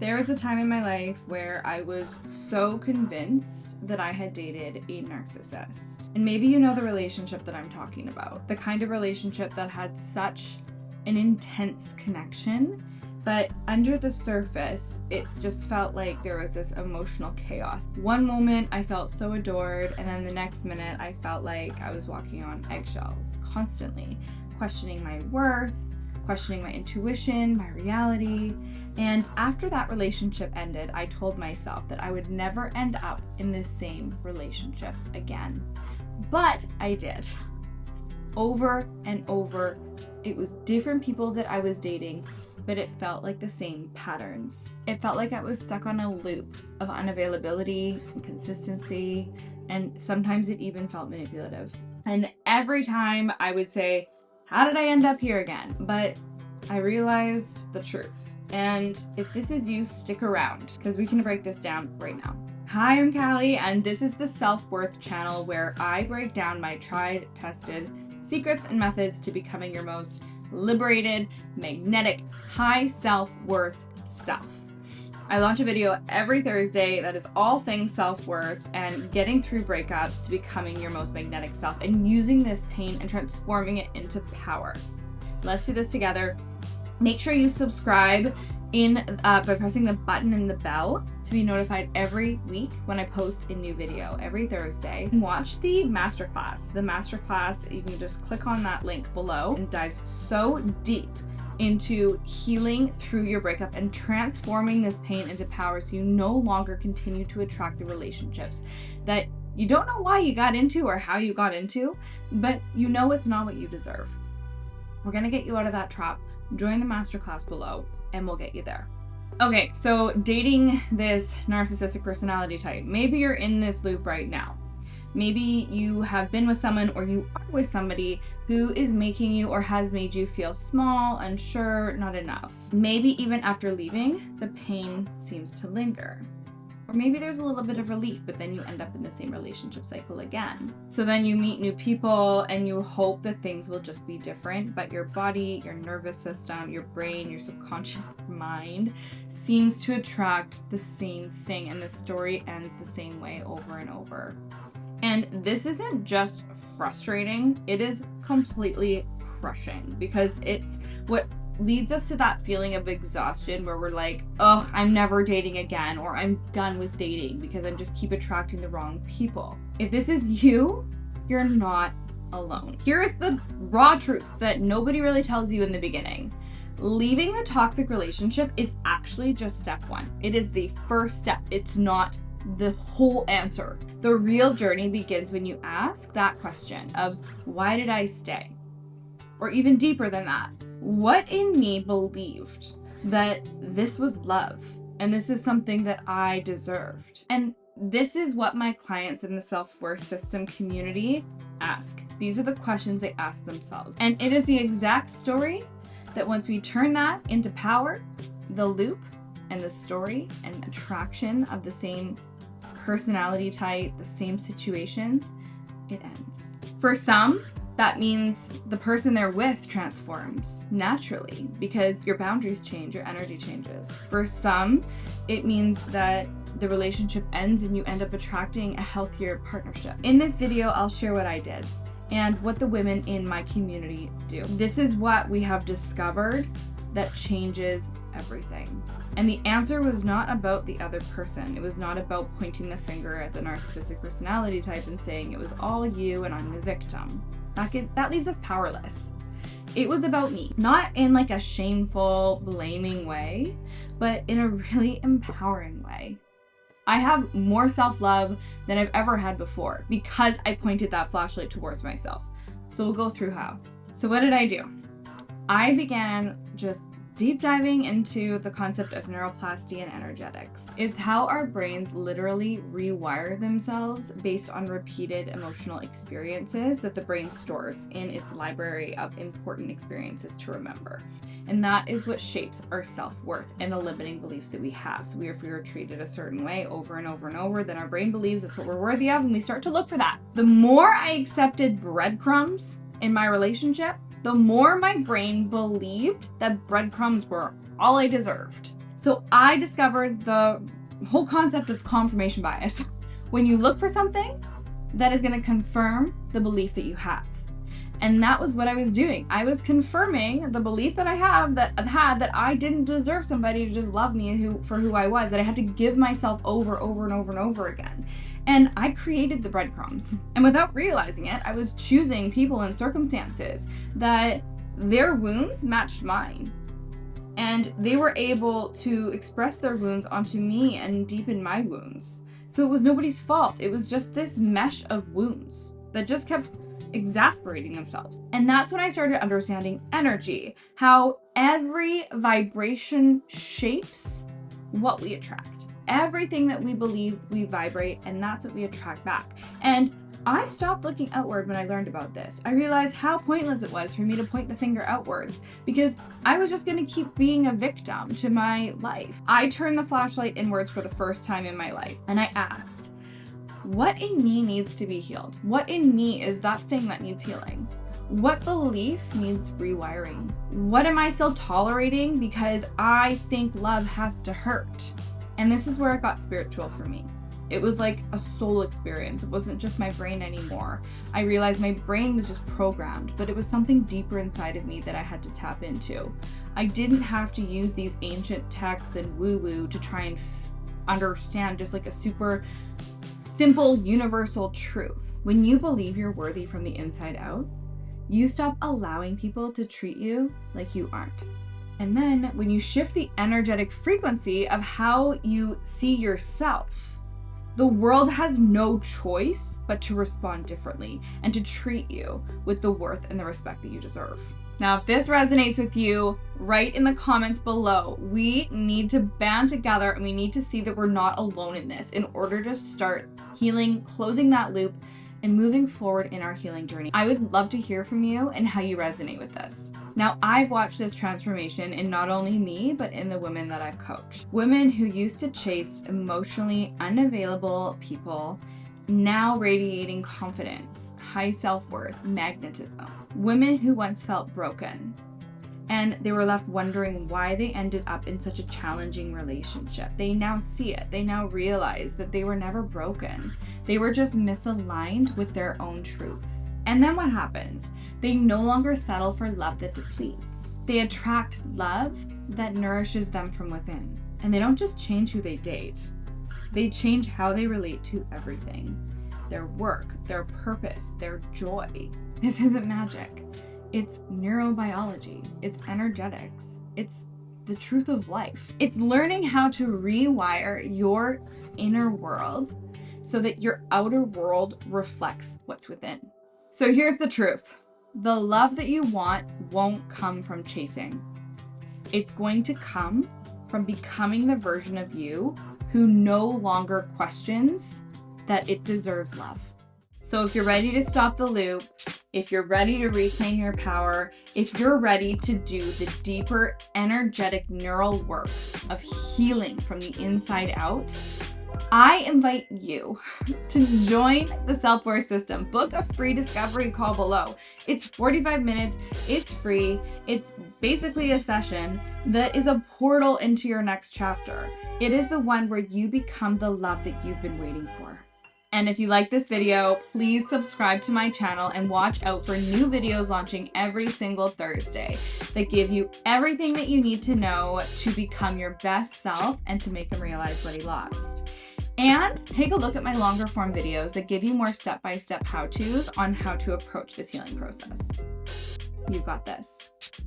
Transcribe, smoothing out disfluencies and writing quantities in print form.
There was a time in my life where I was so convinced that I had dated a narcissist. And maybe you know the relationship that I'm talking about. The kind of relationship that had such an intense connection, but under the surface, it just felt like there was this emotional chaos. One moment I felt so adored, and then the next minute I felt like I was walking on eggshells, constantly questioning my worth, questioning my intuition, my reality. And after that relationship ended, I told myself that I would never end up in the same relationship again. But I did. Over and over, it was different people that I was dating, but it felt like the same patterns. It felt like I was stuck on a loop of unavailability, inconsistency, and sometimes it even felt manipulative. And every time I would say, how did I end up here again? But I realized the truth. And if this is you, stick around, because we can break this down right now. Hi, I'm Callie, and this is the Self-Worth channel where I break down my tried, tested secrets and methods to becoming your most liberated, magnetic, high self-worth self. I launch a video every Thursday that is all things self-worth and getting through breakups to becoming your most magnetic self and using this pain and transforming it into power. Let's do this together. Make sure you subscribe by pressing the button and the bell to be notified every week when I post a new video every Thursday. Watch the masterclass. The masterclass, you can just click on that link below, and dives so deep into healing through your breakup and transforming this pain into power so you no longer continue to attract the relationships that you don't know why you got into or how you got into, but you know it's not what you deserve. We're gonna get you out of that trap. Join the masterclass below and we'll get you there. Okay, so dating this narcissistic personality type. Maybe you're in this loop right now. Maybe you have been with someone or you are with somebody who is making you or has made you feel small, unsure, not enough. Maybe even after leaving, the pain seems to linger. Or maybe there's a little bit of relief, but then you end up in the same relationship cycle again. So then you meet new people and you hope that things will just be different, but your body, your nervous system, your brain, your subconscious mind seems to attract the same thing, and the story ends the same way over and over. And this isn't just frustrating, it is completely crushing, because it's what leads us to that feeling of exhaustion where we're like, ugh, I'm never dating again, or I'm done with dating because I'm just keep attracting the wrong people. If this is you, you're not alone. Here's the raw truth that nobody really tells you in the beginning. Leaving the toxic relationship is actually just step one. It is the first step. It's not the whole answer. The real journey begins when you ask that question of, why did I stay? Or even deeper than that, what in me believed that this was love and this is something that I deserved? And this is what my clients in the self-worth system community ask. These are the questions they ask themselves. And it is the exact story that once we turn that into power, the loop and the story and attraction of the same personality type, the same situations, it ends. For some, that means the person they're with transforms naturally because your boundaries change, your energy changes. For some, it means that the relationship ends and you end up attracting a healthier partnership. In this video, I'll share what I did and what the women in my community do. This is what we have discovered that changes everything. And the answer was not about the other person. It was not about pointing the finger at the narcissistic personality type and saying it was all you and I'm the victim. That leaves us powerless. It was about me, not in like a shameful, blaming way, but in a really empowering way. I have more self-love than I've ever had before because I pointed that flashlight towards myself. So we'll go through how. So what did I do? I began just deep diving into the concept of neuroplasty and energetics. It's how our brains literally rewire themselves based on repeated emotional experiences that the brain stores in its library of important experiences to remember. And that is what shapes our self-worth and the limiting beliefs that we have. So if we were treated a certain way over and over and over, then our brain believes that's what we're worthy of, and we start to look for that. The more I accepted breadcrumbs in my relationship, the more my brain believed that breadcrumbs were all I deserved. So I discovered the whole concept of confirmation bias. When you look for something, that is going to confirm the belief that you have. And that was what I was doing. I was confirming the belief that I had that I didn't deserve somebody to just love me for who I was, that I had to give myself over and over again. And I created the breadcrumbs. And without realizing it, I was choosing people and circumstances that their wounds matched mine. And they were able to express their wounds onto me and deepen my wounds. So it was nobody's fault. It was just this mesh of wounds that just kept exasperating themselves. And that's when I started understanding energy, how every vibration shapes what we attract. Everything that we believe, we vibrate, and that's what we attract back. And I stopped looking outward when I learned about this. I realized how pointless it was for me to point the finger outwards because I was just going to keep being a victim to my life. I turned the flashlight inwards for the first time in my life, and I asked, what in me needs to be healed? What in me is that thing that needs healing? What belief needs rewiring? What am I still tolerating because I think love has to hurt? And this is where it got spiritual for me. It was like a soul experience. It wasn't just my brain anymore. I realized my brain was just programmed, but it was something deeper inside of me that I had to tap into. I didn't have to use these ancient texts and woo-woo to try and understand just like a super simple universal truth. When you believe you're worthy from the inside out, you stop allowing people to treat you like you aren't. And then when you shift the energetic frequency of how you see yourself, the world has no choice but to respond differently and to treat you with the worth and the respect that you deserve. Now, if this resonates with you, write in the comments below. We need to band together and we need to see that we're not alone in this in order to start healing, closing that loop, and moving forward in our healing journey. I would love to hear from you and how you resonate with this. Now, I've watched this transformation in not only me, but in the women that I've coached. Women who used to chase emotionally unavailable people, now radiating confidence, high self-worth, magnetism. Women who once felt broken, and they were left wondering why they ended up in such a challenging relationship. They now see it. They now realize that they were never broken. They were just misaligned with their own truth. And then what happens? They no longer settle for love that depletes. They attract love that nourishes them from within. And they don't just change who they date. They change how they relate to everything. Their work, their purpose, their joy. This isn't magic. It's neurobiology. It's energetics. It's the truth of life. It's learning how to rewire your inner world so that your outer world reflects what's within. So here's the truth. The love that you want won't come from chasing. It's going to come from becoming the version of you who no longer questions that it deserves love. So if you're ready to stop the loop, if you're ready to reclaim your power, if you're ready to do the deeper energetic neural work of healing from the inside out, I invite you to join the Self-Worth System. Book a free discovery call below. It's 45 minutes, it's free, it's basically a session that is a portal into your next chapter. It is the one where you become the love that you've been waiting for. And if you like this video, please subscribe to my channel and watch out for new videos launching every single Thursday that give you everything that you need to know to become your best self and to make him realize what he lost. And take a look at my longer form videos that give you more step-by-step how-tos on how to approach this healing process. You got this.